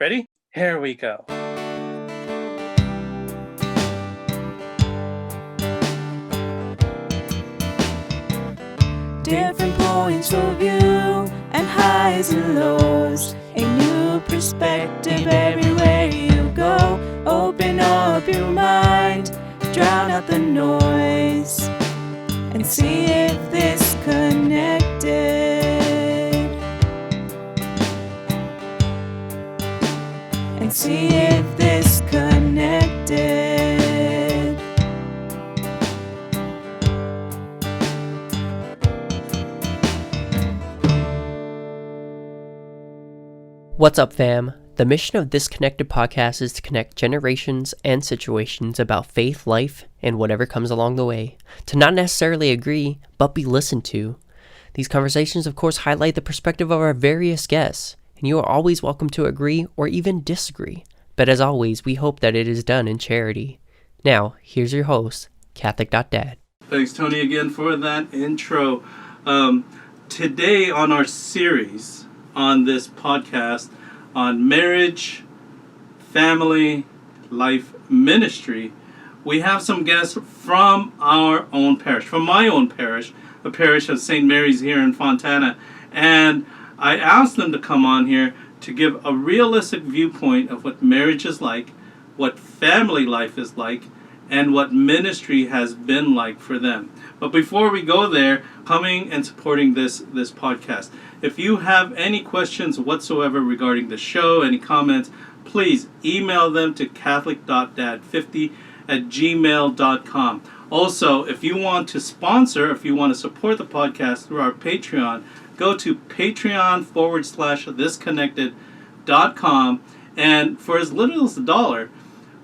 Ready? Here we go. Different points of view and highs and lows. A new perspective everywhere you go. Open up your mind, drown out the noise, and see if this connected. And see if this connected. What's up, fam? The mission of this Connected podcast is to connect generations and situations about faith, life, and whatever comes along the way. To not necessarily agree, but be listened to. These conversations, of course, highlight the perspective of our various guests, and you are always welcome to agree or even disagree. But as always, we hope that it is done in charity. Now, here's your host, Catholic.Dad. Thanks, Tony, again for that intro. Today on our series on this podcast on marriage, family, life, ministry, we have some guests from our own parish, from my own parish, a parish of St. Mary's here in Fontana. And I asked them to come on here to give a realistic viewpoint of what marriage is like, what family life is like, and what ministry has been like for them. But before we go there, coming and supporting this podcast, if you have any questions whatsoever regarding the show, any comments, please email them to catholic.dad50@gmail.com. Also, if you want to sponsor, if you want to support the podcast through our Patreon, go to patreon.com/thisconnected.com, and for as little as $1,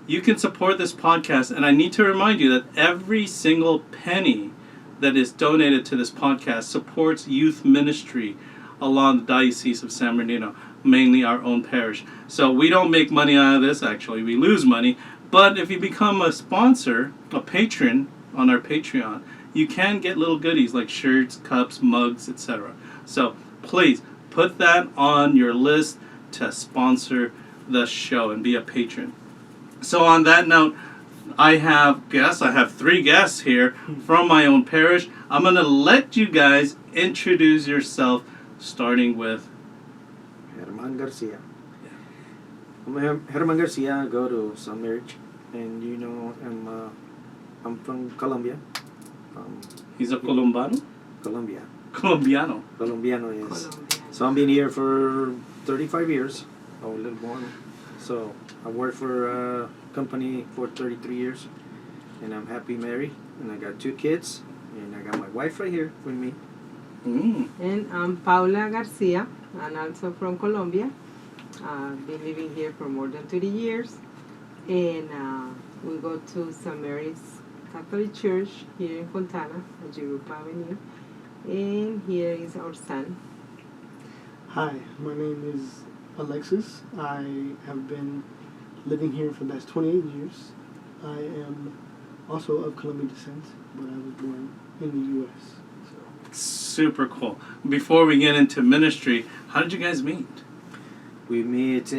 you can support this podcast. And I need to remind you that every single penny that is donated to this podcast supports youth ministry along the Diocese of San Bernardino, mainly our own parish. So we don't make money out of this, actually. We lose money. But if you become a sponsor, a patron on our Patreon, you can get little goodies like shirts, cups, mugs, etc. So please put that on your list to sponsor the show and be a patron. So on that note, I have guests. I have 3 guests here from my own parish. I'm going to let you guys introduce yourself, starting with German Garcia. I'm German Garcia. I go to St. Mary's, and I'm from Colombia. He's a Colombiano? Colombia. Colombiano. Colombiano, yes. So I've been here for 35 years, or a little more. So I worked for a company for 33 years, and I'm happy married, and I got 2 kids, and I got my wife right here with me. And I'm Paula Garcia, and also from Colombia. Been living here for more than 30 years, and we go to St. Mary's Catholic Church here in Fontana, at Europa Avenue, and here is our son. Hi, my name is Alexis. I have been living here for the last 28 years. I am also of Colombian descent, but I was born in the U.S. Super cool. Before we get into ministry, how did you guys meet? We meet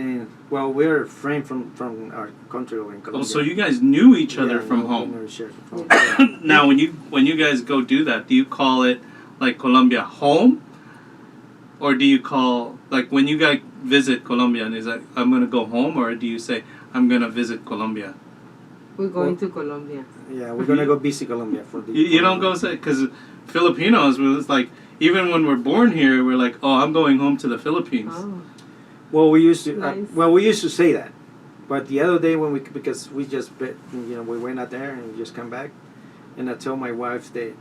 we're friends from our country in Colombia. Oh, so you guys knew each other from home. Now, when you guys go do that, do you call it like Colombia home? Or do you call, like when you guys visit Colombia, and is that I'm going to go home, or do you say I'm going to visit Colombia? We're going to Colombia. Yeah, we're going to go visit Colombia for the... You don't go say, because Filipinos, it's like, even when we're born here, we're like, oh, I'm going home to the Philippines. Oh. Well, we used to Nice. say that, but the other day because we just we went out there and just come back, and I told my wife that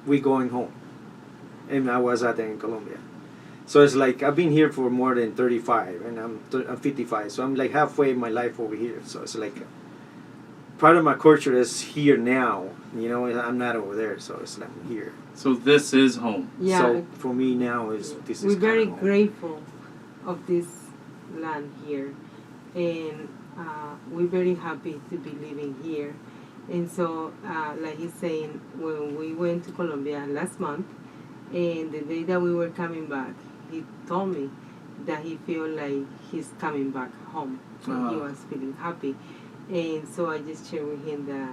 we going home, and I was out there in Colombia. So it's like I've been here for more than 35, and I'm 55, so I'm like halfway in my life over here. So it's like part of my culture is here now. I'm not over there, so it's like I'm here. So this is home. Yeah. So for me now this is. We're very home. grateful of this land here, and we're very happy to be living here. And so, like he's saying, when we went to Colombia last month, and the day that we were coming back, he told me, that he feel like he's coming back home. So he Oh. was feeling happy. And so I just shared with him that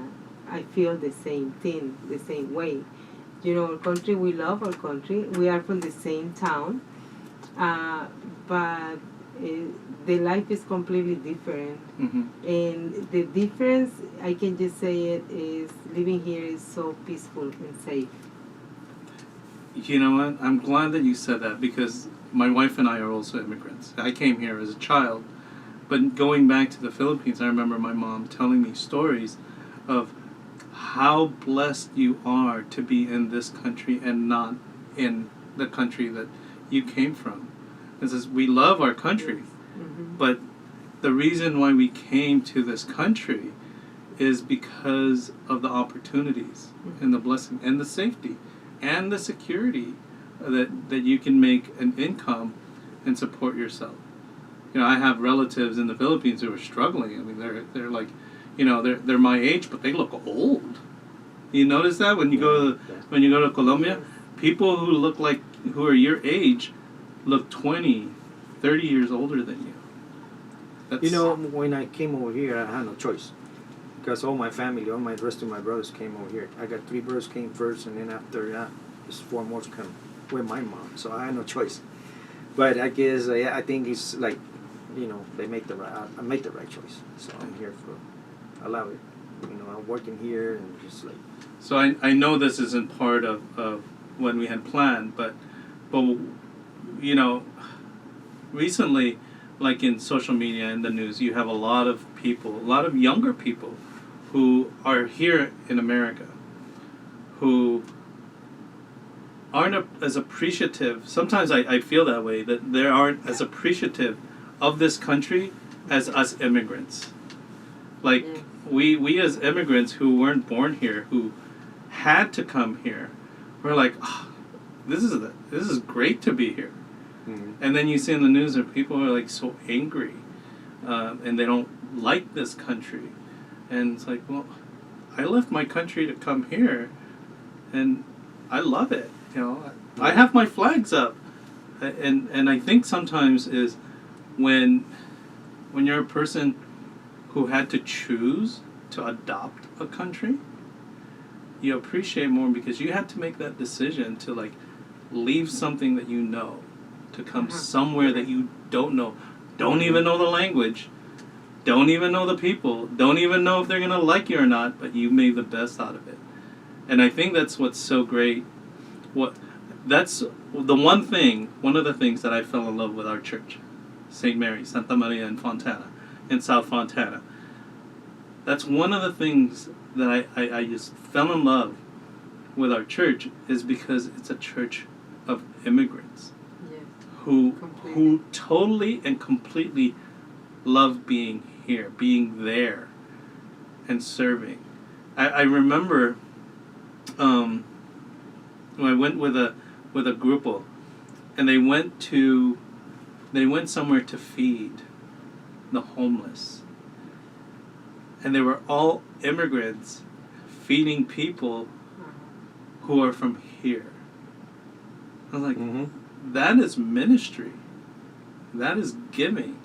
I feel the same thing, the same way. You know, our country, we love our country. We are from the same town. But the life is completely different. Mm-hmm. And the difference, I can just say it, is living here is so peaceful and safe. You know what? I'm glad that you said that because my wife and I are also immigrants. I came here as a child, but going back to the Philippines, I remember my mom telling me stories of how blessed you are to be in this country and not in the country that you came from. It says we love our country, Mm-hmm. but the reason why we came to this country is because of the opportunities and the blessing and the safety and the security that you can make an income and support yourself. You know, I have relatives in the Philippines who are struggling. I mean, they're like, you know, they're my age, but they look old. You notice that when you go to Colombia, people who are your age look 20, 30 years older than you. That's, You know, when I came over here, I had no choice. Because all my family, all my rest of my brothers came over here. I got 3 brothers came first, and then after that, just 4 more come with my mom. So I had no choice. But I guess I think it's like, you know, they make the right. I make the right choice. So I'm here for. I love it. You know, I'm working here and just like. So I know this isn't part of what we had planned, but you know, recently, like in social media and the news, you have a lot of people, a lot of younger people who are here in America who aren't as appreciative. Sometimes I feel that way, that they aren't as appreciative of this country as us immigrants. Like we as immigrants who weren't born here, who had to come here, we're like, oh, this is great to be here. Mm-hmm. And then you see in the news that people are like so angry, and they don't like this country, and it's like, well, I left my country to come here, and I love it. You know, I have my flags up, and I think sometimes is when you're a person who had to choose to adopt a country, you appreciate more because you had to make that decision to like leave something that you know to come somewhere that you don't know, don't even know the language, don't even know the people, don't even know if they're gonna like you or not, but you made the best out of it. And I think that's what's so great. That's the one of the things that I fell in love with our church, St. Mary, Santa Maria in Fontana, in South Fontana. That's one of the things that I just fell in love with our church, is because it's a church of immigrants who totally and completely love being here, being there, and serving. I remember when I went with a grupo, and they went somewhere to feed the homeless, and they were all immigrants feeding people who are from here. I was like, that is ministry. That is giving.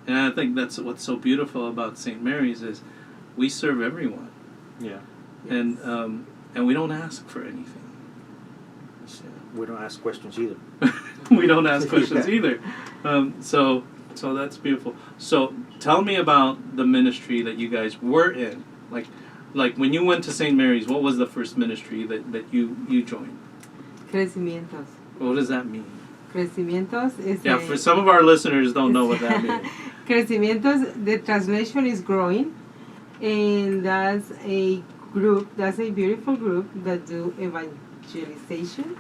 And I think that's what's so beautiful about St. Mary's is we serve everyone. Yeah. And we don't ask for anything. We don't ask questions either. We don't ask questions either. So that's beautiful. So tell me about the ministry that you guys were in. Like when you went to St. Mary's, what was the first ministry that you joined? CRECIMIENTOS. What does that mean? CRECIMIENTOS is For some of our listeners don't know what that means. CRECIMIENTOS, the translation is growing, and that's a beautiful group that do evangelization.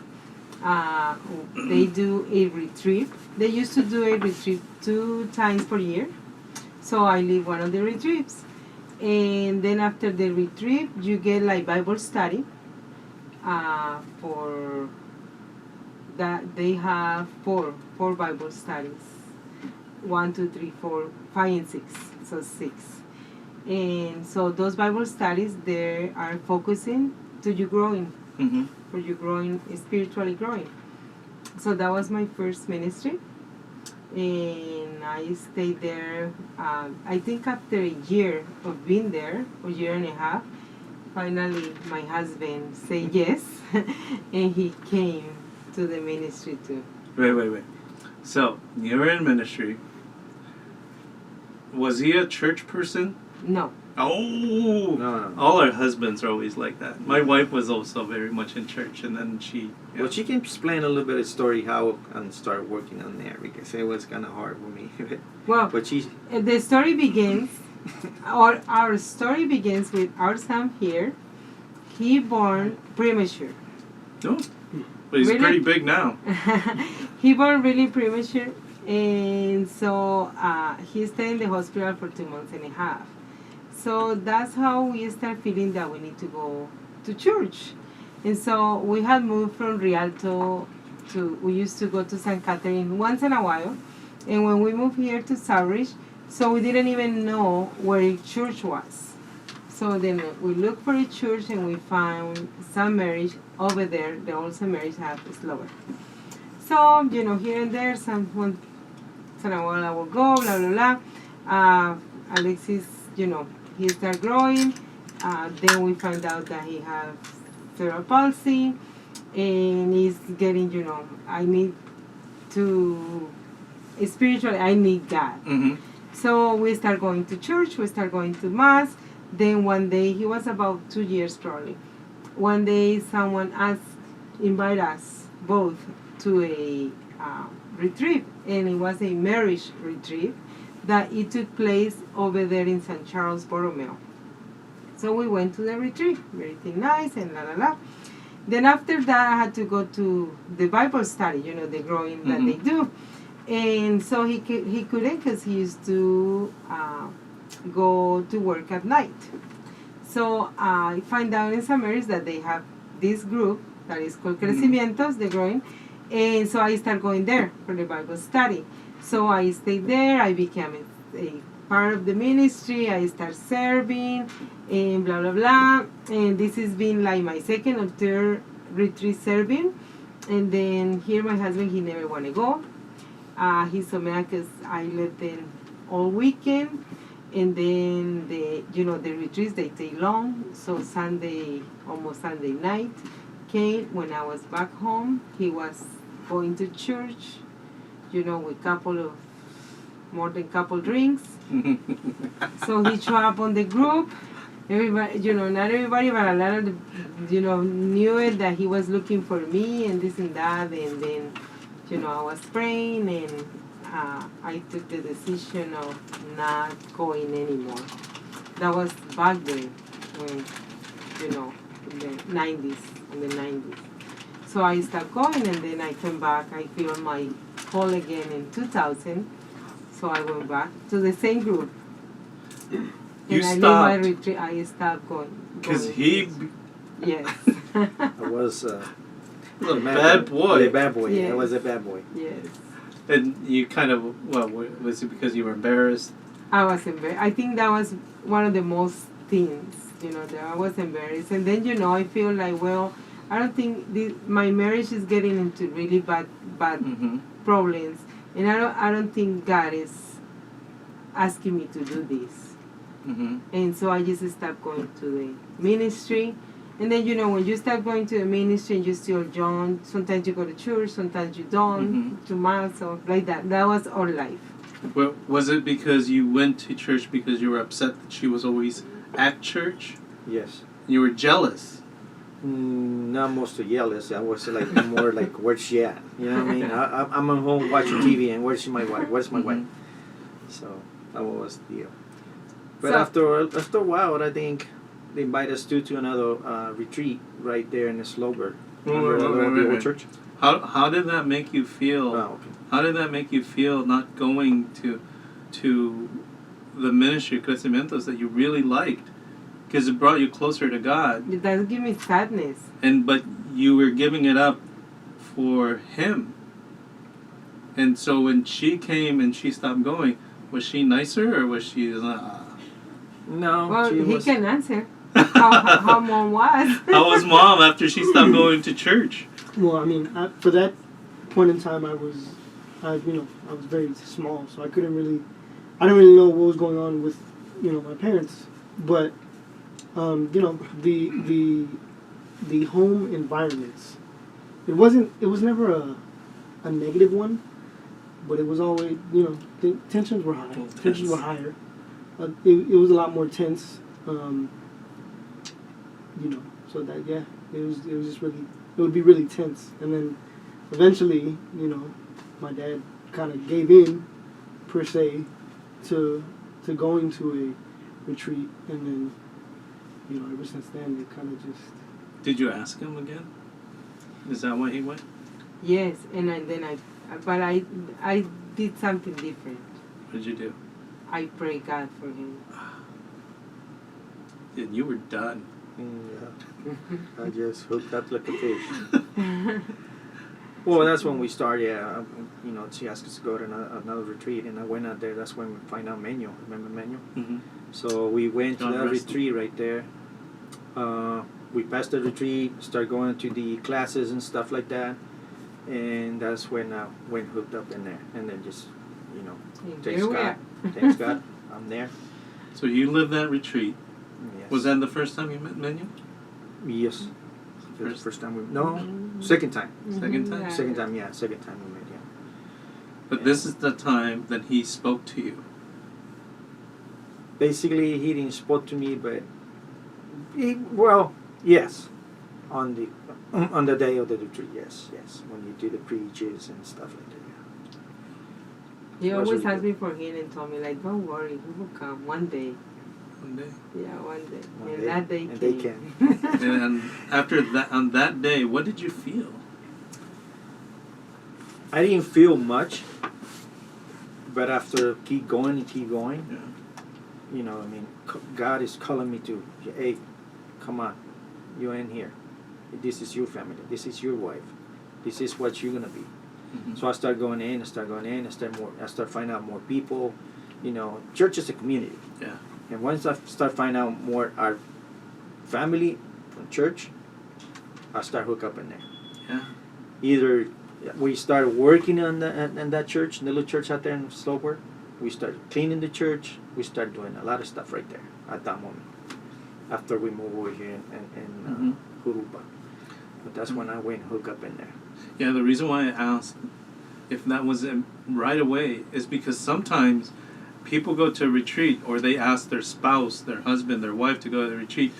They do a retreat. They used to do a retreat 2 times per year. So I lead one of the retreats. And then after the retreat, you get like Bible study. For that, they have four Bible studies. 1, 2, 3, 4, 5, and 6. So 6. And so those Bible studies, they are focusing to you growing. Mm-hmm. For you growing, spiritually growing. So that was my first ministry. and I stayed there. I think after a year of being there, a year and a half, finally my husband said yes, and he came to the ministry too. Wait. So, you were in ministry. Was he a church person? No. Oh! No. All our husbands are always like that. My wife was also very much in church, and then she... Yeah. Well, she can explain a little bit of story how I started working on there, because it was kind of hard for me. Well, But she... the story begins, or our story begins with our son here. He born premature. No. But he's Really? pretty big now. He born really premature, and so he stayed in the hospital for 2 months and a half. So that's how we start feeling that we need to go to church. And so we had moved from Rialto to, we used to go to St. Catherine once in a while. And when we moved here to Southridge, so we didn't even know where a church was. So then we looked for a church and we found St. Mary's over there. The old St. Mary's have is lower. So, here and there, once in a while I will go, blah, blah, blah. Alexis, he started growing. Then we find out that he has cerebral palsy, and he's getting, I need to, spiritually, I need God. Mm-hmm. So we start going to church, we start going to mass. Then one day, he was about 2 years probably. One day, someone invite us both to a retreat, and it was a marriage retreat that it took place over there in St. Charles, Borromeo. So we went to the retreat, everything nice and la la la. Then after that, I had to go to the Bible study, the growing that they do. And so he couldn't, because he used to go to work at night. So I find out in St. Mary's that they have this group that is called CRECIMIENTOS, the growing. And so I started going there for the Bible study. So I stayed there, I became a part of the ministry, I started serving, and blah, blah, blah. And this has been like my second or third retreat serving. And then here my husband, he never want to go. He's so mad because I left them all weekend. And then the retreats, they take long. So almost Sunday night came. When I was back home, he was going to church, with more than couple drinks. So he showed up on the group. Everybody, not everybody, but a lot of the, knew it, that he was looking for me and this and that. And then, I was praying, and I took the decision of not going anymore. That was back then, when, in the 90s. So I stopped going, and then I came back. I feel my call again in 2000. So I went back to the same group. You and stopped. I knew my retreat. I stopped going. Because he Yes. I was was a bad boy. A bad boy. Yes. I was a bad boy. Yes. And you kind of, was it because you were embarrassed? I was embarrassed. I think that was one of the most things, that I was embarrassed. And then, I feel like, I don't think my marriage is getting into really bad problems. And I don't think God is asking me to do this. Mm-hmm. And so I just stopped going to the ministry. And then, when you start going to the ministry and you're still young, sometimes you go to church, sometimes you don't, to mass, or like that. That was our life. Well, was it because you went to church because you were upset that she was always at church? Yes. You were jealous. Not mostly jealous. I was like more like, where's she at? You know what I mean? I'm at home watching TV, and where's my wife? Where's my wife? So that was the deal. But after a while, I think they invited us to another retreat right there in the Slober. The old church. How did that make you feel? Oh, okay. How did that make you feel not going to the ministry CRECIMIENTOS that you really liked? Because it brought you closer to God. It does give me sadness. But you were giving it up for him. And so when she came and she stopped going, was she nicer or was she No. Well, she he was, can answer how mom was. How was mom after she stopped going to church? Well, for that point in time, I was very small, so I didn't really know what was going on with, my parents. But, the home environments, it was never a negative one, but it was always, tensions were high. Tensions were higher. It was a lot more tense, so that, it was just really, it would be really tense. And then eventually, my dad kind of gave in, per se, to going to a retreat, and then, ever since then, it kind of just... Did you ask him again? Is that why he went? Yes, and then I did something different. What did you do? I prayed God for him. And you were done. Yeah. I just hooked up like a fish. Well, that's when we started. She asked us to go to another retreat, and I went out there. That's when we find out Manuel. Remember Manuel? Mm-hmm. So we went to God that rest retreat right there. We passed the retreat, started going to the classes and stuff like that, and that's when I went hooked up in there, and then just, thanks Here we God, are. thanks God, I'm there. So you lived that retreat. Yes. Was that the first time you met Manuel? Yes. It was the first time we... No, second time. Second time? Yeah. Second time we met, yeah. But this is the time that he spoke to you. Basically, he didn't spoke to me, but... yes. On the day of the retreat, yes. When you do the preaches and stuff like that, yeah. He It was always really asked me for him and told me, like, don't worry, he will come one day. One day. Yeah, one day. One and day. that day And came. they came. And after that, on that day, what did you feel? I didn't feel much, but after keep going, Yeah. God is calling me to, hey, come on, you're in here. This is your family. This is your wife. This is what you're gonna be. Mm-hmm. So I start going in. I start finding out more people. Church is a community. Yeah. And once I start finding out more our family from church, I start hook up in there. Yeah. Either we start working on that church, the little church out there in Sloper. We start cleaning the church. We start doing a lot of stuff right there at that moment. After we move over here in Jurupa. But that's when I went hook up in there. Yeah, the reason why I asked if that was right away is because sometimes people go to a retreat or they ask their spouse, their husband, their wife to go to the retreat,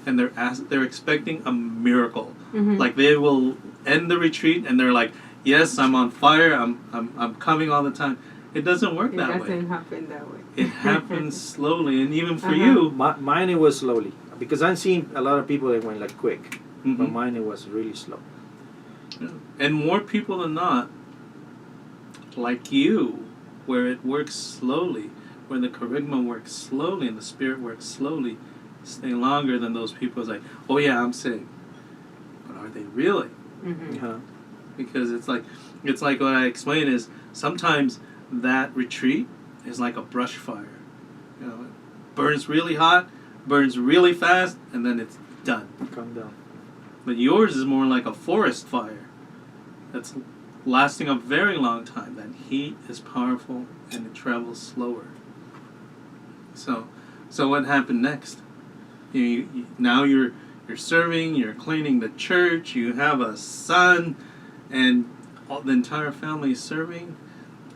and they're expecting a miracle. Mm-hmm. Like they will end the retreat and they're like, "Yes, I'm on fire. I'm coming all the time." It doesn't work that It way. doesn't happen that way. It happens slowly, and even for Uh-huh. you, Mine it was slowly because I've seen a lot of people that went like quick, but Mhm. mine it was really slow. Yeah. And more people than not, like you, where it works slowly, where the charisma works slowly and the spirit works slowly, stay longer than those people who's like, "Oh yeah, I'm saved," but are they really? Mm-hmm. Yeah. Because it's like what I explain is sometimes that retreat is like a brush fire. It burns really hot, burns really fast, and then it's done. Calm down. But yours is more like a forest fire that's lasting a very long time. That heat is powerful and it travels slower. So what happened next? Now you're serving, you're cleaning the church, you have a son, and the entire family is serving.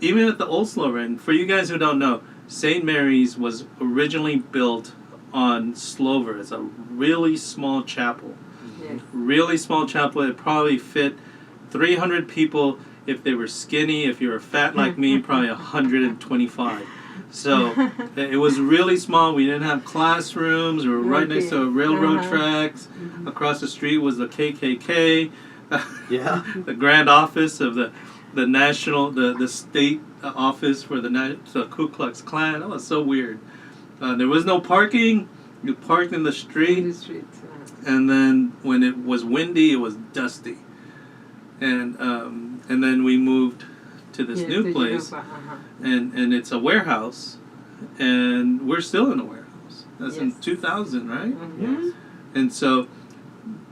Even at the old Slover, and for you guys who don't know, St. Mary's was originally built on Slover. It's a really small chapel. Yes. Really small chapel. It probably fit 300 people if they were skinny. If you were fat like me, probably 125. So it was really small. We didn't have classrooms. We were right next to railroad Uh-huh. tracks. Mhm. Across the street was the KKK. Yeah. The grand office of the national, the state office for the Ku Klux Klan. That was so weird. There was no parking. You parked in the In street. the streets. And then when it was windy, it was dusty. And then we moved to this Yes, new the place, Europa, uh-huh. and it's a warehouse, and we're still in a warehouse. That's in Yes. 2000, right? Mhm. Yes. And so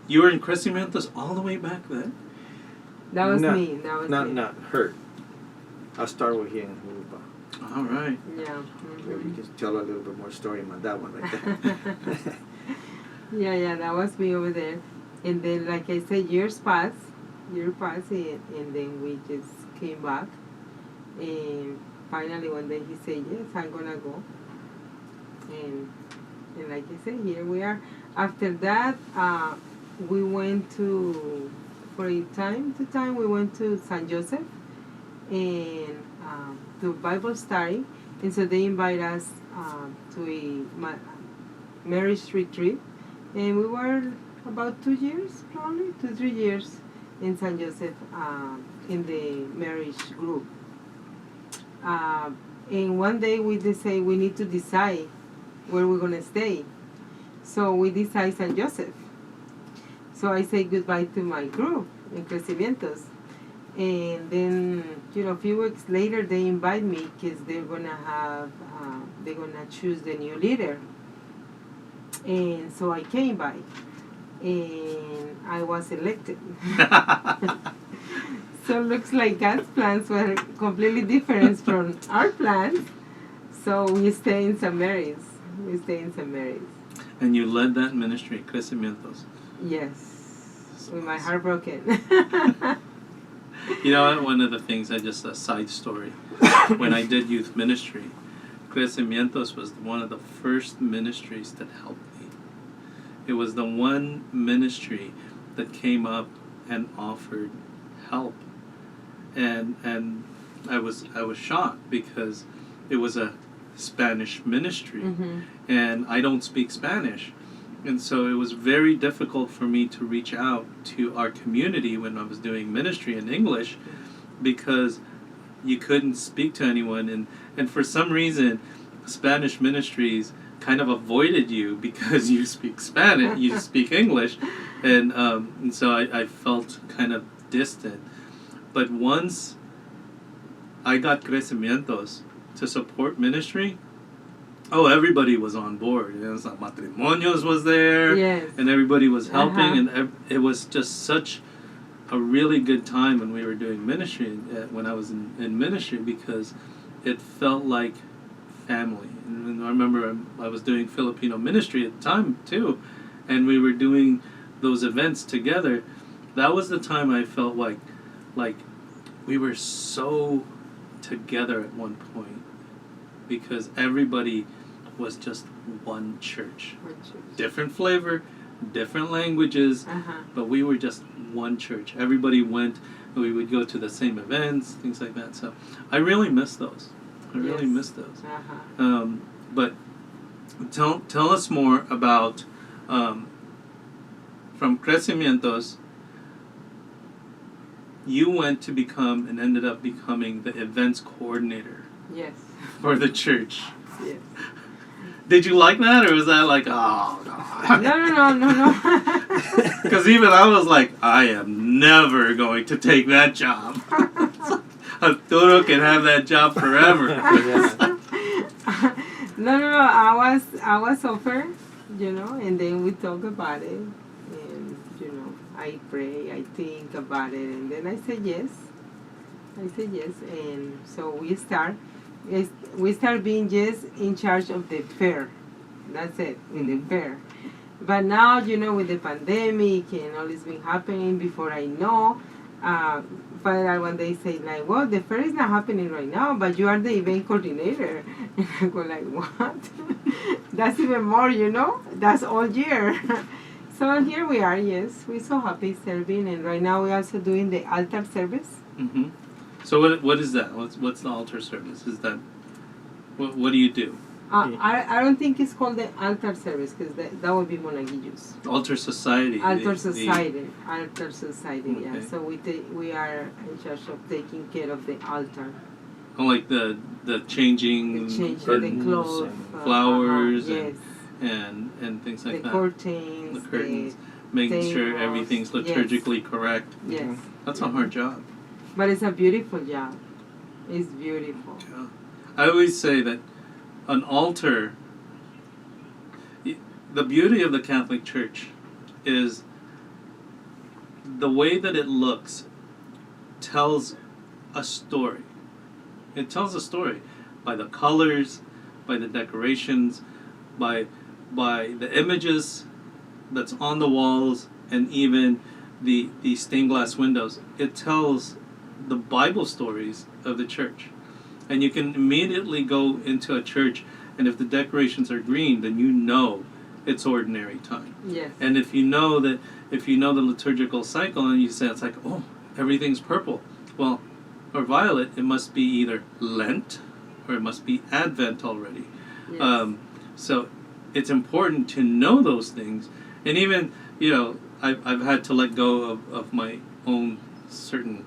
you were in CRECIMIENTOS all the way back then. That was Not- me. That was me. Not her. I'll start with here in Urupa. All right. Yeah. Maybe you can tell a little bit more story about that one right there. Yeah, that was me over there. And then, like I said, years passed, and then we just came back. And finally, one day he said, yes, I'm going to go. And like I said, here we are. After that, we went to, time to time, we went to San Joseph and to Bible study. And so they invited us to a marriage retreat. And we were about 2 years, probably 2-3 years in San Joseph in the marriage group. And one day we decided we need to decide where we're going to stay. So we decided San Joseph. So I say goodbye to my group in CRECIMIENTOS. And then, a few weeks later they invite me because they're going to choose the new leader. And so I came by and I was elected. So it looks like God's plans were completely different from our plans. So we stay in St. Mary's. And you led that ministry, CRECIMIENTOS. Yes, with my heart broken. You know, one of the things, just a side story, when I did youth ministry, CRECIMIENTOS was one of the first ministries that helped me. It was the one ministry that came up and offered help. And I was shocked because it was a Spanish ministry, and I don't speak Spanish. And so it was very difficult for me to reach out to our community when I was doing ministry in English, because you couldn't speak to anyone. And for some reason, Spanish ministries kind of avoided you because you speak Spanish, you speak English. And so I felt kind of distant. But once I got CRECIMIENTOS to support ministry, everybody was on board. Some matrimonios was there, Yes. and everybody was helping, and it was just such a really good time when we were doing ministry, when I was in ministry, because it felt like family. And I remember I was doing Filipino ministry at the time too, and we were doing those events together. That was the time I felt like we were so together at one point, because everybody was just one church. Different flavor, different languages, but we were just one church. Everybody went, and we would go to the same events, things like that. So I really miss those. But tell us more about, from CRECIMIENTOS, you went to become and ended up becoming the events coordinator. Yes. For the church. Yes. Did you like that, or was that like, oh, God? No. Because even I was like, I am never going to take that job. Arturo can have that job forever. No. I was offered, and then we talk about it, and I pray, I think about it, and then I said yes, and so we start being just in charge of the fair. That's it, with the fair. But now, with the pandemic and all this been happening, before I know, Father one day say like, well, the fair is not happening right now, but you are the event coordinator. And I go like, what? That's even more, that's all year. So here we are, yes. We're so happy serving, and right now we're also doing the altar service. Mm-hmm. So what is that? What's the altar service? Is that, what do you do? I don't think it's called the altar service, because that would be Monaguillos. Altar Society. Altar Society, yeah. Okay. So we are in charge of taking care of the altar. Oh, like the changing The clothes, flowers, yes. and things like the that. Curtains, The curtains, making sure tables, everything's liturgically correct. Yes. That's a hard job. But it's a beautiful job. It's beautiful. Yeah. I always say that an altar, the beauty of the Catholic Church is the way that it looks tells a story. It tells a story by the colors, by the decorations, by the images that's on the walls, and even the stained glass windows. It tells the Bible stories of the church. And you can immediately go into a church, and if the decorations are green, then you know it's ordinary time. Yes. And if you know the liturgical cycle, and you say it's like, oh, everything's purple, well, or violet, it must be either Lent or it must be Advent already. Yes. So it's important to know those things. And even, I've had to let go of my own certain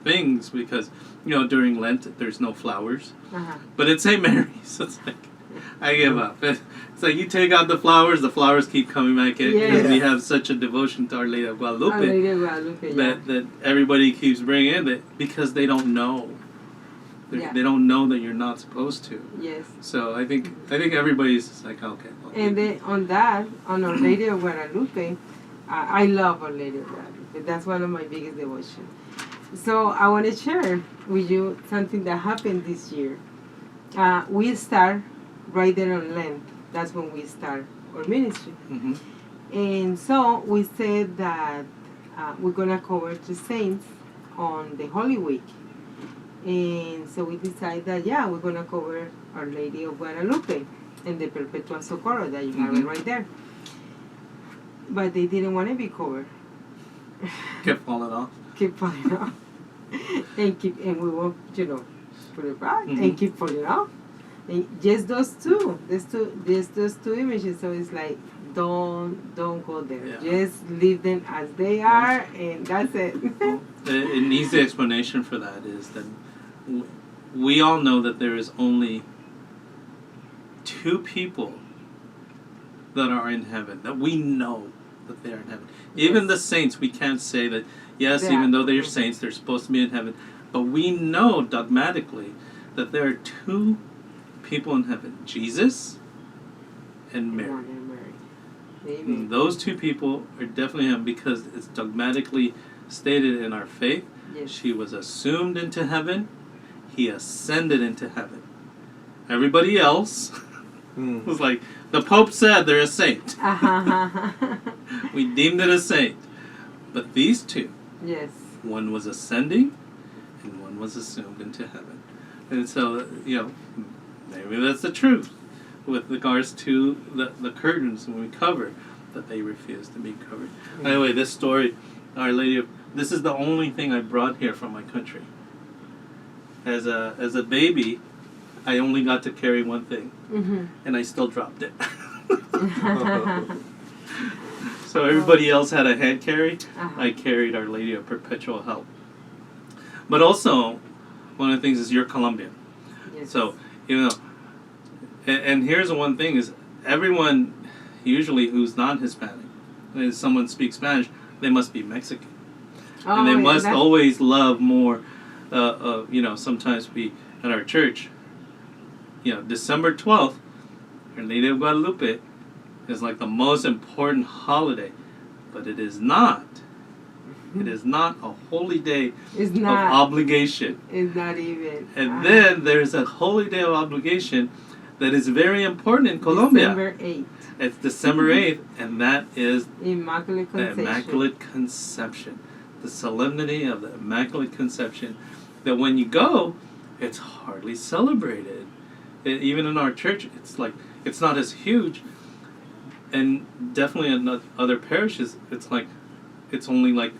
things because, during Lent there's no flowers. Uh-huh. But it's St. Mary's. It's like, I give up. It's like you take out the flowers keep coming back in because we have such a devotion to Our Lady of Guadalupe, that everybody keeps bringing in because they don't know. They don't know that you're not supposed to. Yes. So I think everybody's just like, okay. And then on Our Lady of Guadalupe, I love Our Lady of Guadalupe. That's one of my biggest devotions. So I want to share with you something that happened this year. We start right there on Lent. That's when we start our ministry. Mm-hmm. And so we said that we're going to cover the saints on the Holy Week. And so we decided that, we're going to cover Our Lady of Guadalupe and the Perpetual Socorro that you have it right there. But they didn't want to be covered. Kept falling off. Keep falling off. And we will, put it back and keep falling off. And just those two images. So it's like, don't go there. Yeah. Just leave them as they are, and that's it. An easy explanation for that is that we all know that there is only 2 people that are in heaven, that we know that they are in heaven. Even the saints, we can't say that, yes, even though they're saints, they're supposed to be in heaven. But we know dogmatically that there are 2 people in heaven, Jesus and Mary. And those 2 people are definitely in heaven because it's dogmatically stated in our faith. Yes. She was assumed into heaven. He ascended into heaven. Everybody else was like, the Pope said they're a saint. We deemed it a saint. But these 2, yes, one was ascending and one was assumed into heaven. And so, maybe that's the truth with regards to the curtains when we cover, that they refuse to be covered. By the way, this story, Our Lady of, this is the only thing I brought here from my country. As a baby, I only got to carry one thing, and I still dropped it. So everybody else had a hand carry. I carried Our Lady of Perpetual Help. But also, one of the things is you're Colombian. yes. So, and here's the one thing is everyone usually who's not Hispanic, if someone speaks Spanish, they must be Mexican. And they must always love more, sometimes we, at our church, December 12th, Our Lady of Guadalupe is like the most important holiday. But it is not. It is not a holy day of obligation. It's not even. And then there's a holy day of obligation that is very important in Colombia. December 8th. It's December 8th, and that is Immaculate Conception. the Immaculate Conception. The solemnity of the Immaculate Conception. That when you go, it's hardly celebrated. Even in our church, it's not as huge. And definitely in other parishes, it's only like,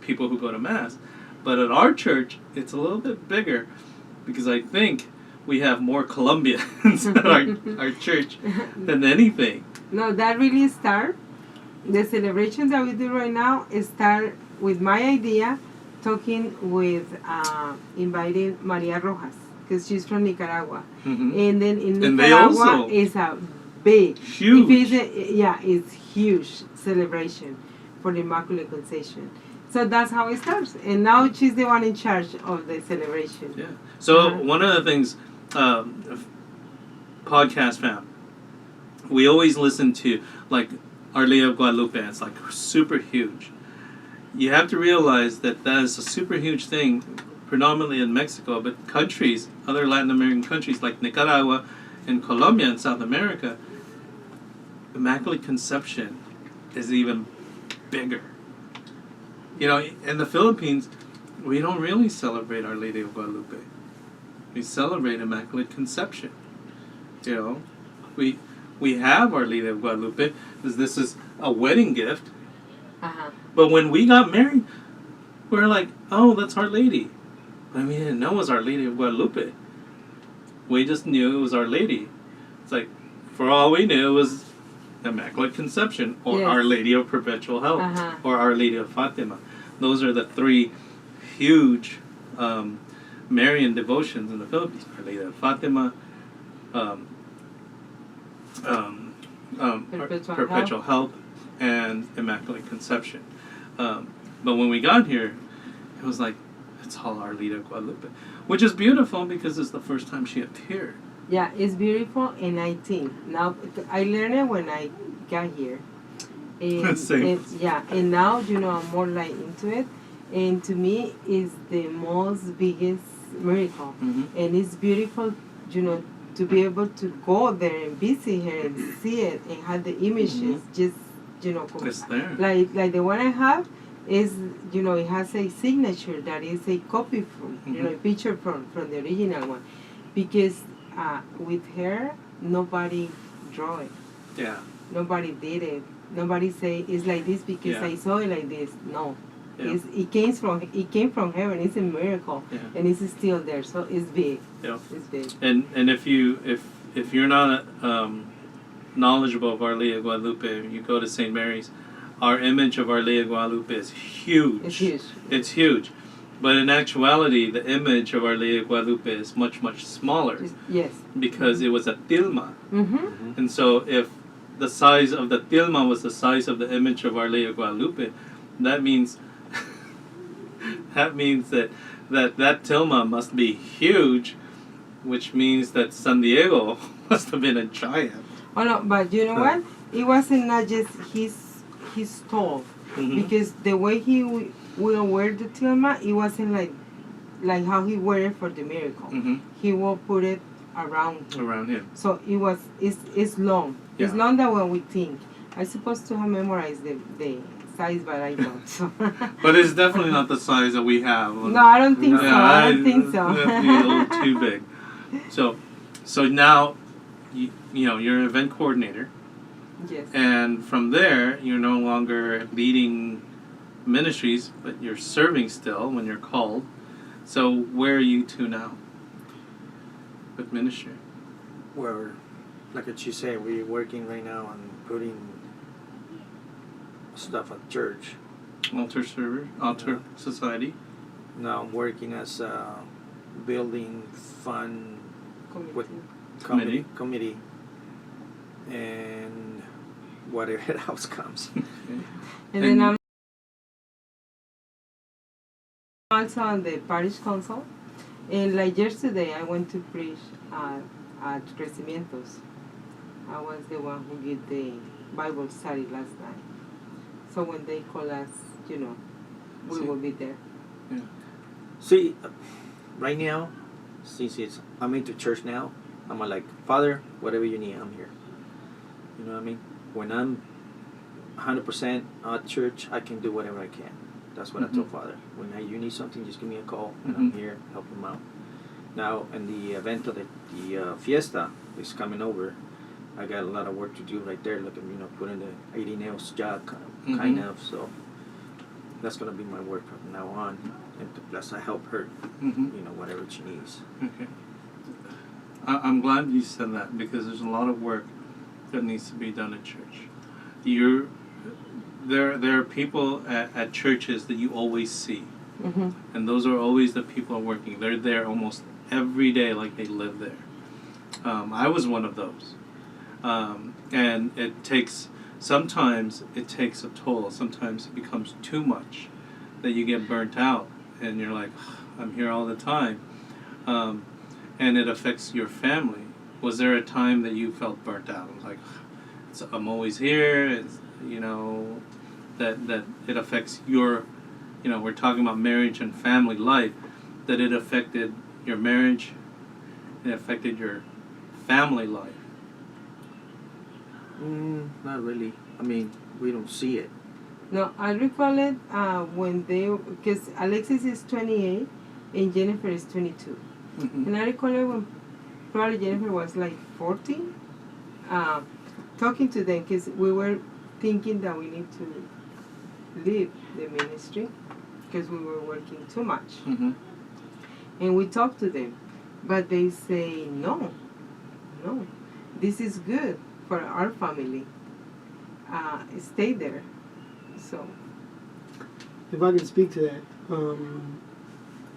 people who go to Mass. But at our church, it's a little bit bigger because I think we have more Colombians at our church than anything. No, that really start. The celebrations that we do right now start with my idea, talking with, inviting Maria Rojas, because she's from Nicaragua. Mm-hmm. And then in And they Nicaragua, also- it's a big, Huge. it's huge celebration for the Immaculate Conception. So that's how it starts. And now she's the one in charge of the celebration. Yeah. So one of the things, podcast fam, we always listen to like Our Lady of Guadalupe. It's like super huge. You have to realize that is a super huge thing predominantly in Mexico, but countries, other Latin American countries like Nicaragua and Colombia in South America, Immaculate Conception is even bigger. You know, in the Philippines, we don't really celebrate Our Lady of Guadalupe. We celebrate Immaculate Conception. You know, we have Our Lady of Guadalupe because this is a wedding gift. Uh-huh. But when we got married, we were like, oh, that's Our Lady. But we didn't know it was Our Lady of Guadalupe. We just knew it was Our Lady. It's like, for all we knew, it was Immaculate Conception, or Yes. Our Lady of Perpetual Help, Uh-huh. or Our Lady of Fatima. Those are the three huge Marian devotions in the Philippines. Our Lady of Fatima, Perpetual Help, and Immaculate Conception. But when we got here, it was like, it's all Our Lady of Guadalupe, which is beautiful because it's the first time she appeared. Yeah, it's beautiful, and I think now I learned it when I got here. And, Same. and now I'm more like into it, and to me it's the most biggest miracle, Mhm. and it's beautiful, to be able to go there and visit her and see it and have the images, just It's there. like the one I have is it has a signature that is a copy from a picture from the original one, because with her nobody draw it, Yeah. nobody did it, nobody say it's like this because Yeah. I saw it like this. No, Yeah. it came from heaven. It's a miracle, Yeah. and it's still there. So it's big. Yeah. It's big. And if you're not knowledgeable of Our Lady of Guadalupe, you go to St. Mary's. Our image of Our Lady of Guadalupe is huge. It's huge. It's huge. But in actuality, the image of Our Lady of Guadalupe is much, much smaller Yes. because it was a tilma. Mm-hmm. And so if the size of the tilma was the size of the image of Our Lady of Guadalupe, that means that tilma must be huge, which means that San Diego must have been a giant. Oh no, but you know what? It wasn't not just his tall, Mhm. because the way he will wear the tilma, it wasn't like how he wear it for the miracle. Mhm. He will put it around him. Around him. So it's long. It's Yeah. long than what we think. I'm supposed to have memorized the size, but I don't. So. But it's definitely not the size that we have. No, I don't think so. I don't think so. That'd be a little too big. So now, you're an event coordinator, Yes. and from there, you're no longer leading ministries, but you're serving still when you're called. So where are you to now with ministry? We're, like what you say, we're working right now on putting stuff at church. Altar server, altar Yeah. society. Now I'm working as a building fund with Committee. committee, and whatever else comes. And then I'm also on the parish council. And like yesterday, I went to preach at CRECIMIENTOS. I was the one who did the Bible study last night. So when they call us, we See. will be there. See, right now, since I'm into church now, I'm like, Father, whatever you need, I'm here. You know what I mean? When I'm 100% at church, I can do whatever I can. That's what I told Father. When you need something, just give me a call, and I'm here, help him out. Now, in the event of the fiesta is coming over, I got a lot of work to do right there. Look at putting the 80 nails job kind of. So that's gonna be my work from now on. And plus, I help her. Whatever she needs. Okay. I'm glad you said that, because there's a lot of work that needs to be done at church. There are people at churches that you always see, and those are always the people working. They're there almost every day, like they live there. I was one of those, and sometimes it takes a toll. Sometimes it becomes too much, that you get burnt out, and you're like, I'm here all the time. And it affects your family. Was there a time that you felt burnt out? It was like, I'm always here. It's, that it affects your, we're talking about marriage and family life. that it affected your marriage, it affected your family life? Not really. I mean, we don't see it. No, I recall it when because Alexis is 28 and Jennifer is 22. Mm-hmm. And I recall it when probably Jennifer was like 14, talking to them because we were thinking that we need to leave the ministry because we were working too much. Mm-hmm. And we talked to them, but they say, no, this is good for our family. Stay there. So. If I can speak to that,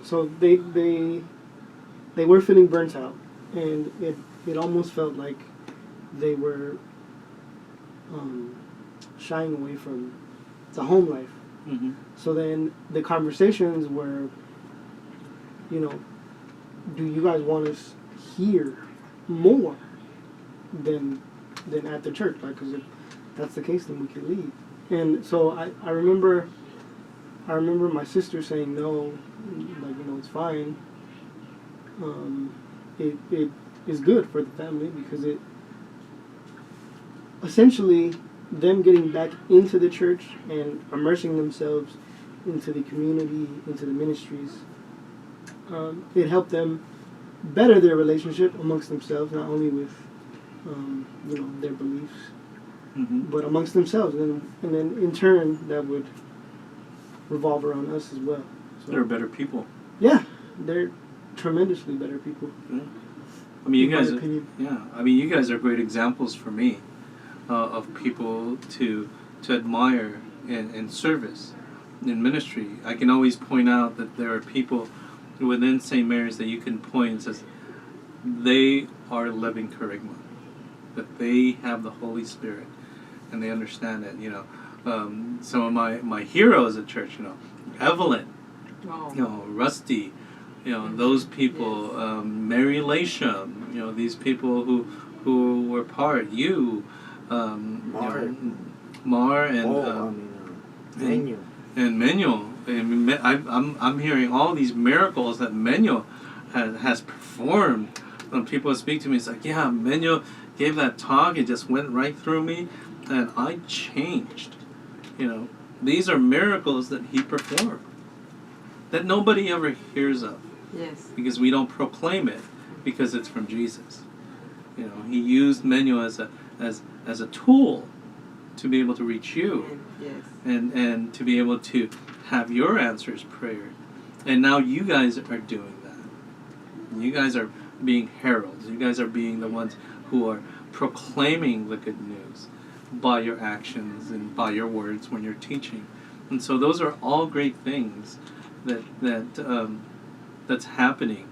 so they were feeling burnt out, and it almost felt like they were shying away from the home life. Mm-hmm. So then the conversations were, do you guys want us here more than at the church? Like, because if that's the case, then we can leave. And so I remember my sister saying no, like, it's fine. It is good for the family because it essentially them getting back into the church and immersing themselves into the community, into the ministries. It helped them better their relationship amongst themselves, not only with their beliefs, Mm-hmm. but amongst themselves, and then in turn that would revolve around us as well. So, They're better people. yeah, they're tremendously better people. Yeah. I mean, in my opinion. you guys are great examples for me of people to admire in service, in ministry. I can always point out that there are people within St. Mary's that you can point and says they are living charisma, that they have the Holy Spirit, and they understand it. Some of my heroes at church, Evelyn, Oh. Rusty, those people, Mary Lasham, these people who were part, Mar and Menu. and Manuel. I'm hearing all these miracles that Manuel has performed. When people speak to me, it's like, yeah, Manuel gave that talk, it just went right through me, and I changed. These are miracles that he performed that nobody ever hears of. Yes. Because we don't proclaim it, because it's from Jesus. He used Manuel as a tool to be able to reach you, Yes. and to be able to have your answers prayer. And now you guys are doing that. You guys are being heralds. You guys are being the ones who are proclaiming the good news by your actions and by your words when you're teaching. And so those are all great things that's happening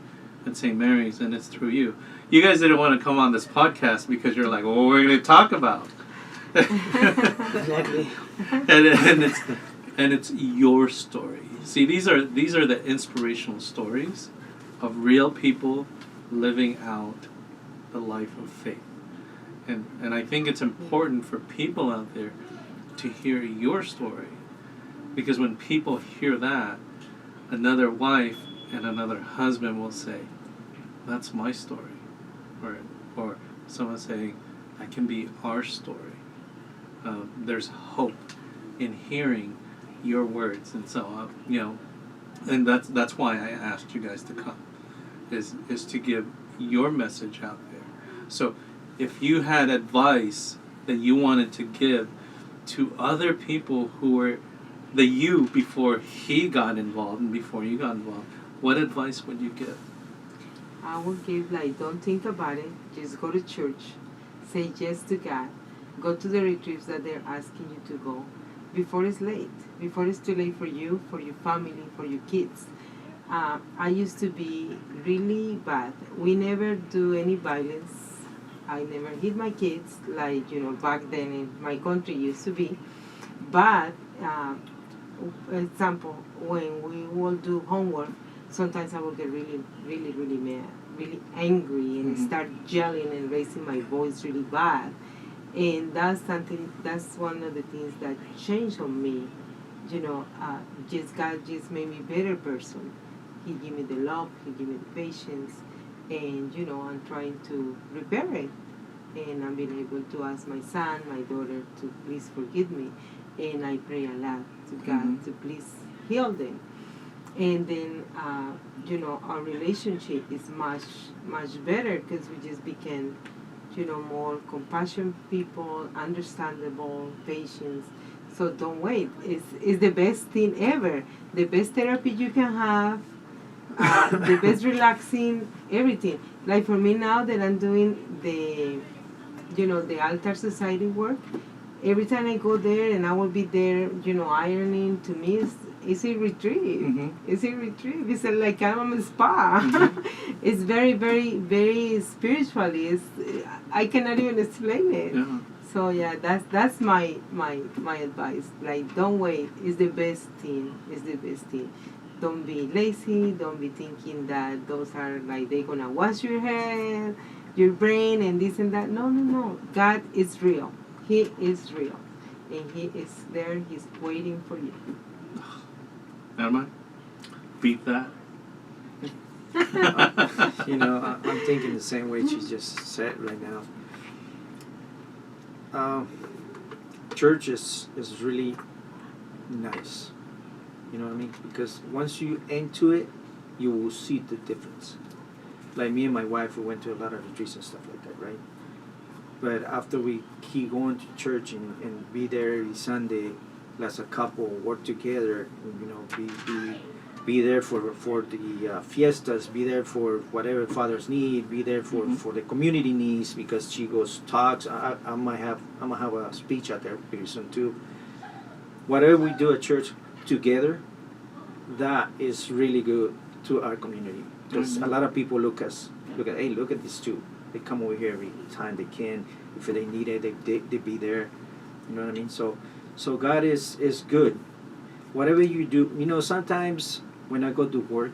at St. Mary's, and it's through you. You guys didn't want to come on this podcast because you're like, well, what are we going to talk about? Exactly. and it's your story. See, these are the inspirational stories of real people living out the life of faith. And I think it's important for people out there to hear your story, because when people hear that, another wife and another husband will say, that's my story, or someone saying, that can be our story. There's hope in hearing your words, and so and that's why I asked you guys to come, is to give your message out there. So if you had advice that you wanted to give to other people who were the you before he got involved and before you got involved, what advice would you give? I would give, don't think about it. Just go to church. Say yes to God. Go to the retreats that they're asking you to go before it's late. Before it's too late for you, for your family, for your kids. I used to be really bad. We never do any violence. I never hit my kids back then in my country used to be. But, example, when we will do homework, sometimes I will get really, really, really mad, really angry, and start yelling and raising my voice really bad. And that's one of the things that changed on me. God just made me a better person. He give me the love, He give me the patience, and I'm trying to repair it. And I'm being able to ask my son, my daughter to please forgive me. And I pray a lot to God to please heal them. And then, our relationship is much, much better because we just became, more compassionate people, understandable, patience. So don't wait. It's the best thing ever. The best therapy you can have, the best relaxing, everything. Like for me now that I'm doing the altar society work, every time I go there and I will be there, ironing, to me it's a retreat. It's a retreat. It's like I'm a spa. It's very, very, very spiritually. I cannot even explain it. Yeah. So yeah, that's my advice. Like, don't wait. It's the best thing. It's the best thing. Don't be lazy. Don't be thinking that those are like they're gonna wash your head, your brain, and this and that. No. God is real. He is real, and He is there. He's waiting for you. Am I? Beat that. I'm thinking the same way she just said right now. Church is really nice. You know what I mean? Because once you into it, you will see the difference. Like me and my wife, we went to a lot of retreats and stuff like that, right? But after we keep going to church and be there every Sunday, as a couple, work together, be there for the fiestas, be there for whatever fathers need, be there for the community needs, because she goes talks. I'm gonna have a speech out there pretty soon too. Whatever we do at church together, that is really good to our community, because a lot of people look at these two. They come over here every time they can. If they need it, they be there. You know what I mean? So God is good. Whatever you do, sometimes when I go to work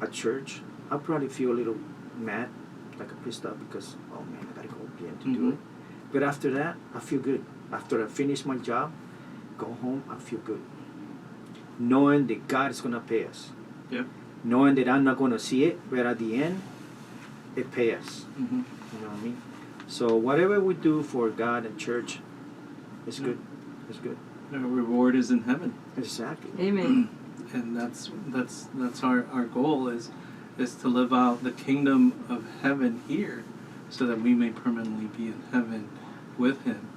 at church, I'll probably feel a little mad, like a pissed off, because, oh man, I gotta go again to do it. But after that, I feel good. After I finish my job, go home, I feel good. Knowing that God is gonna pay us. Yep. Knowing that I'm not gonna see it, but at the end, it pays us. You know what I mean? So whatever we do for God and church, it's good. It's good. The reward is in heaven. Exactly. Amen. And that's our goal is to live out the kingdom of heaven here, so that we may permanently be in heaven with Him.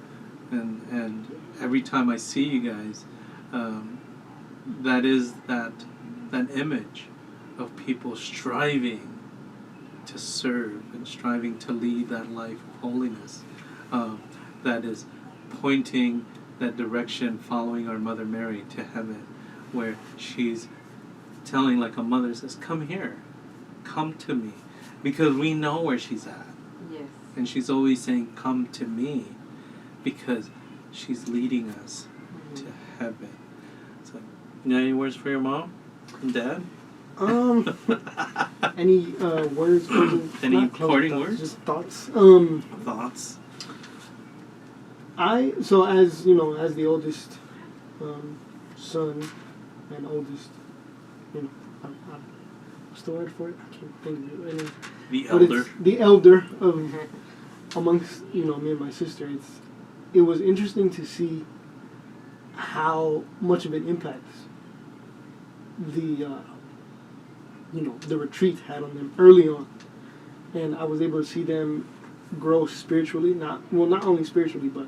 And every time I see you guys, that is that image of people striving to serve and striving to lead that life of holiness, that is pointing that direction, following our Mother Mary to heaven, where she's telling, like a mother says, come here, come to me, because we know where she's at. Yes. And she's always saying, come to me, because she's leading us to heaven. So, any words for your mom and dad? Any words? Any parting words? Just thoughts. Thoughts? As the oldest son and oldest, what's the word for it? I can't think of it right now. The But elder. it's the elder of amongst me and my sister. It was interesting to see how much of an impact the retreat had on them early on, and I was able to see them grow spiritually. Not only spiritually, but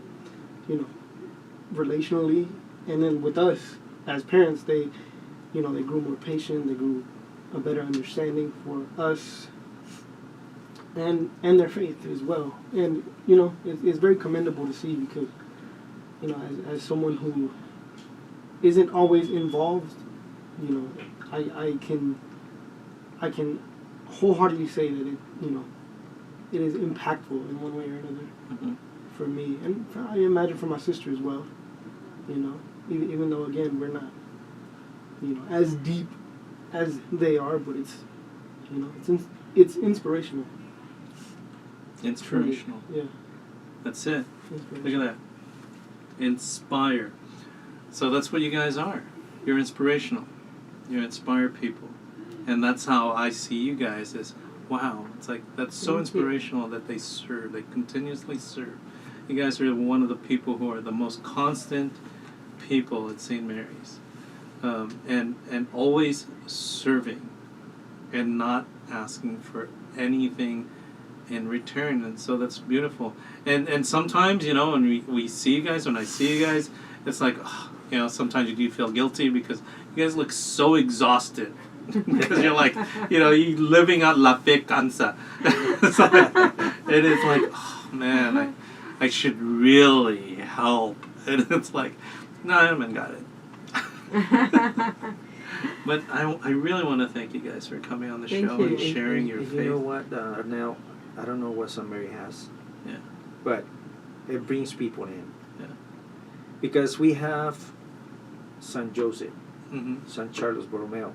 relationally, and then with us as parents, they grew more patient. They grew a better understanding for us and their faith as well. And it's very commendable to see, because as someone who isn't always involved, I can wholeheartedly say that it is impactful in one way or another for me, and I imagine for my sister as well. Even though again we're not as deep as they are, but it's inspirational. Inspirational. Yeah. That's it. Look at that. Inspire. So that's what you guys are. You're inspirational. You inspire people. And that's how I see you guys is, wow, it's like, that's so Thank you. inspirational that they serve, they continuously serve. You guys are one of the people who are the most constant people at St. Mary's. And always serving and not asking for anything in return. And so that's beautiful. And sometimes, you know, when we see you guys, when I see you guys, it's like, you know, sometimes you do feel guilty because you guys look so exhausted. Because you're like, you know, you living out la fe cansa. So, and it's like, oh man, I should really help. And it's like, no, I haven't got it. But I really want to thank you guys for coming on the Thank show you. and sharing your You faith. know what? Now, I don't know what St. Mary has. Yeah. But it brings people in. Yeah. Because we have St. Joseph, Mm-hmm. St. Charles Borromeo,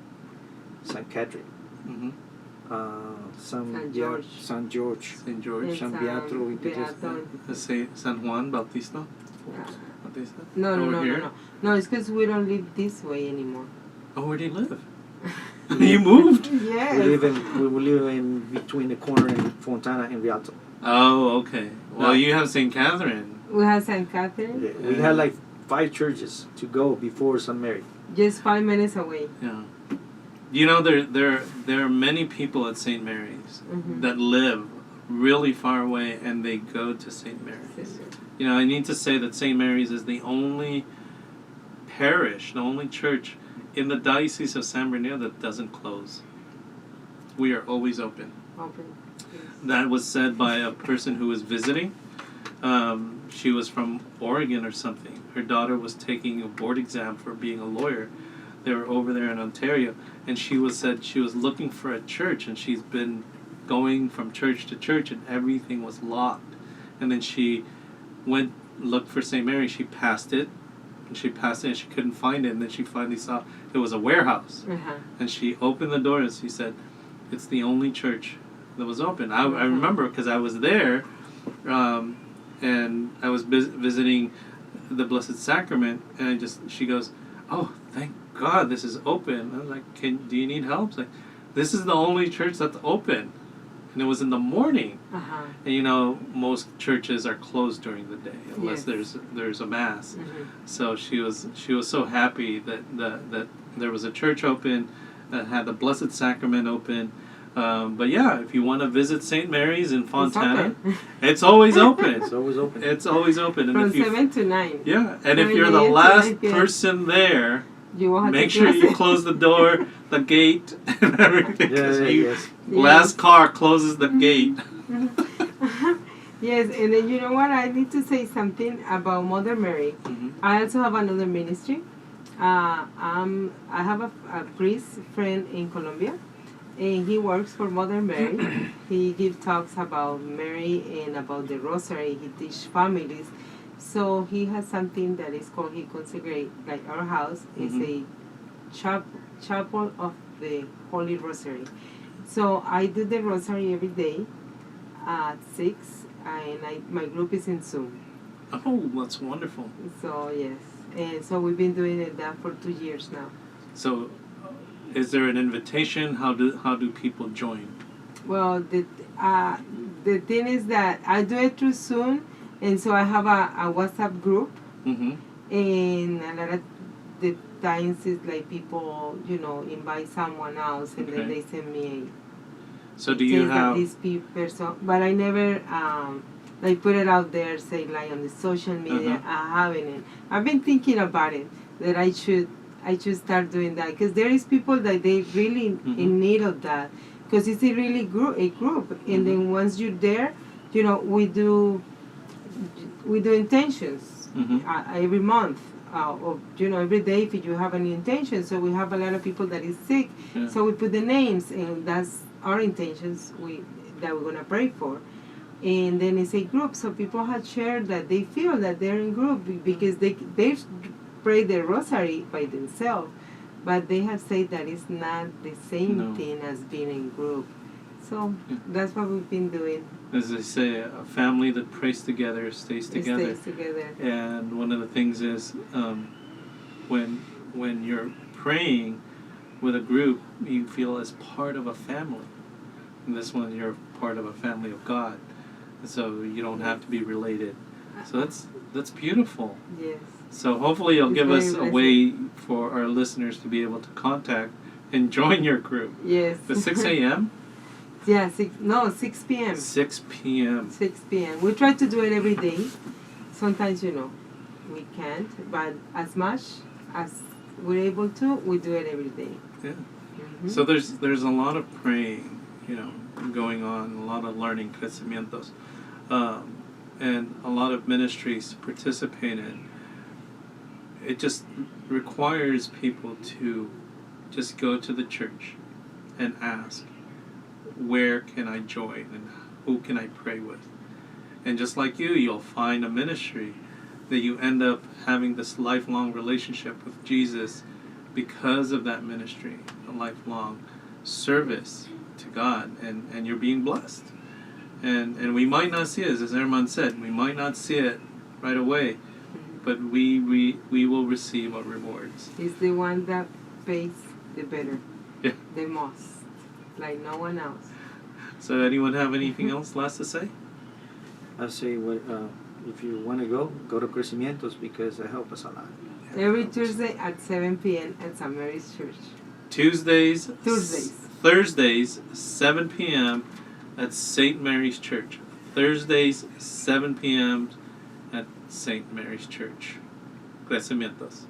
St. Catherine, Mm-hmm. Saint George. St. George, St. George. San Beato, San Juan Bautista. Bautista. No, Over here? No, it's because we don't live this way anymore. Oh, where do you live? You moved? Yes. we live in between the corner in Fontana and Rialto. Oh, okay. Well, No. you have St. Catherine. We have St. Catherine, Yeah, we had like 5 churches to go before St. Mary. just 5 minutes away. Yeah. You know, there are many people at St. Mary's Mhm. that live really far away and they go to St. Mary's. You know, I need to say that St. Mary's is the only parish, the only church in the Diocese of San Bernardino that doesn't close. We are always open. Open. Yes. That was said by a person who was visiting. She was from Oregon or something. Her daughter was taking a board exam for being a lawyer. They were over there in Ontario, and said she was looking for a church, and she's been going from church to church, and everything was locked. And then she looked for St. Mary. She passed it, and she couldn't find it, and then she finally saw it was a warehouse. Uh-huh. And she opened the door, and she said, "It's the only church that was open." I remember because I was there, and I was visiting the Blessed Sacrament, and she goes, "Oh, thank God this is open." I was like, "Do you need help?" It's like, "This is the only church that's open," and it was in the morning. Uh-huh. And you know, most churches are closed during the day unless Yes. there's a mass. Mhm. So she was so happy that there was a church open that had the Blessed Sacrament open. But yeah, if you want to visit St. Mary's in Fontana, it's always open. It's always open. It's always open. And From if you 7 to 9. yeah, and if 7 you're the a.m. to last 9 p.m. person there, You will have make to sure you it. close the door, the gate, and everything. 'Cause Yes. last car closes the gate. Yes, and then you know what? I need to say something about Mother Mary. Mhm. I also have another ministry. I have a priest friend in Colombia, and he works for Mother Mary. He gives talks about Mary and about the Rosary. He teaches families. So he has something that is called, he consecrate, like our house is a chapel of the Holy Rosary. So I do the Rosary every day at 6, and my group is in Zoom. Oh, that's wonderful. So yes, and so we've been doing that for 2 years now. So, is there an invitation? How do people join? Well, the thing is that I do it through Zoom, and so I have a WhatsApp group, Mm-hmm. and a lot of the times it's like people, invite someone else, and then Okay. they send me So do you things that have? this person, but I never like put it out there, say like on the social media. I haven't. I've been thinking about it, that I should start doing that, because there is people that they really in need of that, because it's a really a group, and then once you're there, we do intentions every month. Or every day if you have any intention. So we have a lot of people that is sick, Yeah. so we put the names, and that's our intentions that we're gonna pray for. And then it's a group, so people have shared that they feel that they're in group because they pray the rosary by themselves, but they have said that it's not the same No. thing as being in group. So Yeah. that's what we've been doing. As they say, a family that prays together stays It together. stays together. And one of the things is when you're praying, with a group, you feel as part of a family. And this one, you're part of a family of God. So you don't have to be related. So that's beautiful. Yes. So hopefully you'll It's give us very a way for our listeners to be able to contact and join your group. Yes. The 6 a.m.? Yeah, 6 p.m. 6 p.m. 6 p.m. We try to do it every day. Sometimes, we can't, but as much as we're able to, we do it every day. Yeah. Mm-hmm. So there's a lot of praying, going on, a lot of learning, CRECIMIENTOS, and a lot of ministries to participate in. It just requires people to just go to the church and ask, where can I join and who can I pray with? And just like you'll find a ministry that you end up having this lifelong relationship with Jesus because of that ministry, a lifelong service to God, and you're being blessed. And we might not see it, as Herman said, we might not see it right away, but we will receive our rewards. He's the one that pays the better, Yeah. the most, like no one else. So anyone have anything else last to say? I say, if you want to go to CRECIMIENTOS because it helps us a lot. Every Tuesday at 7 p.m. at St. Mary's Church. Thursdays, 7 p.m. at St. Mary's Church. Thursdays, 7 p.m. at St. Mary's Church. CRECIMIENTOS.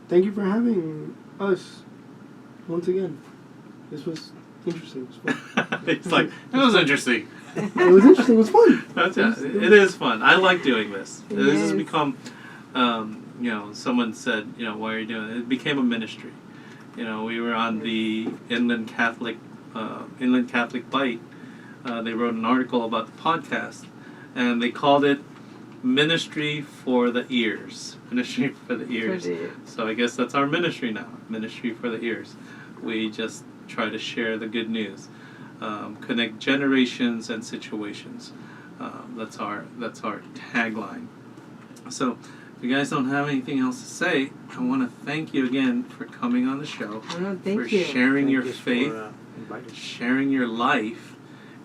Thank you for having us once again. This was interesting. It was fun. It's like, it was interesting. It was interesting. It was fun. It is fun. I like doing this. This has Yes. become, someone said, why are you doing it? It became a ministry. We were on the Inland Catholic Bite. They wrote an article about the podcast, and they called it Ministry for the Ears. Ministry for the Ears. So I guess that's our ministry now. Ministry for the Ears. We just try to share the good news, connect generations and situations. That's our tagline. So if you guys don't have anything else to say, I want to thank you again for coming on the show, Thank for you. sharing your Thank you faith, for inviting us. sharing your life,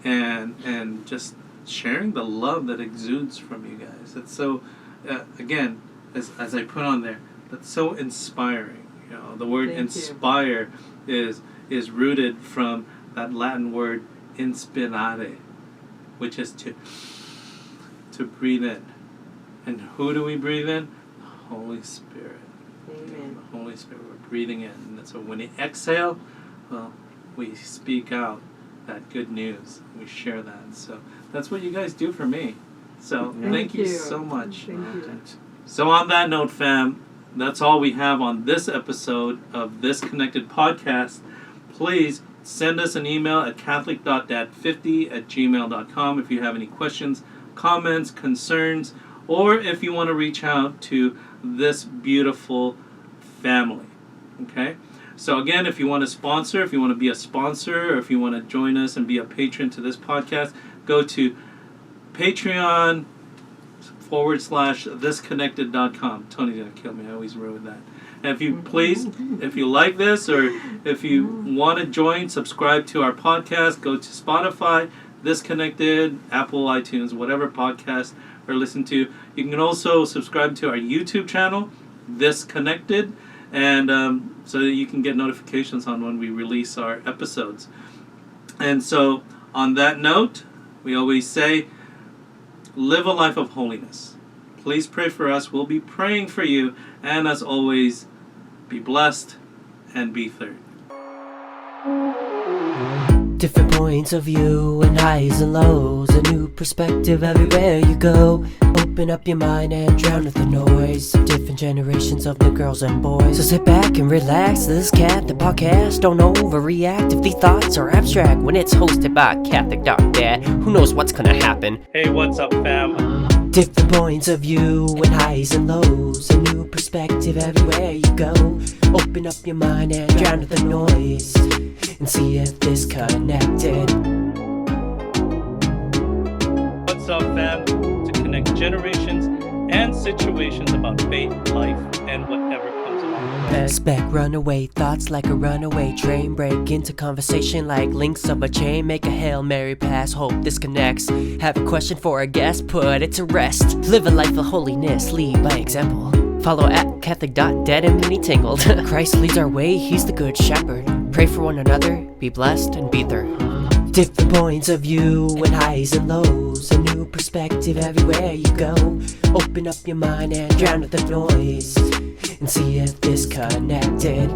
and just sharing the love that exudes from you guys. It's so, again, as I put on there, that's so inspiring. The word Thank you. inspire is rooted from that Latin word inspirare, which is to breathe in. And who do we breathe in? The Holy Spirit. Amen. The Holy Spirit. We're breathing in. And so when we exhale, well, we speak out that good news. We share that. So that's what you guys do for me. So thank you so much. Thank you. Thanks. So on that note, fam, that's all we have on this episode of This Connected Podcast. Please send us an email at catholic.dad50@gmail.com if you have any questions, comments, concerns, or if you want to reach out to this beautiful family. Okay? So again, if you want to sponsor, if you want to be a sponsor, or if you want to join us and be a patron to this podcast, go to Patreon.com/thisconnected.com. Tony's going to kill me. I always ruin that. And if you if you like this, or if you want to join, subscribe to our podcast, go to Spotify, This Connected, Apple, iTunes, whatever podcast or listen to. You can also subscribe to our YouTube channel, This Connected, and so that you can get notifications on when we release our episodes. And so, on that note, we always say, live a life of holiness. Please pray for us. We'll be praying for you. And as always, be blessed and be third. Different points of view and highs and lows, a new perspective everywhere you go. Open up your mind and drown out the noise of different generations of the girls and boys. So sit back and relax, this cat, the podcast. Don't overreact if the thoughts are abstract. When it's hosted by Catholic Dad, who knows what's gonna happen? Hey, what's up, fam? Different points of view and highs and lows, a new perspective everywhere you go. Open up your mind and drown out the noise, and see if this connected. What's up, fam? To connect generations and situations about faith, life, and whatever comes along. Expect runaway thoughts like a runaway train. Break into conversation like links of a chain. Make a Hail Mary pass, hope this connects. Have a question for a guest, put it to rest. Live a life of holiness, lead by example. Follow at Catholic.dead and mini tangled. Christ leads our way, he's the good shepherd. Pray for one another, be blessed and be there. Different points of view and highs and lows. A new perspective everywhere you go. Open up your mind and drown out the noise and see if this connected.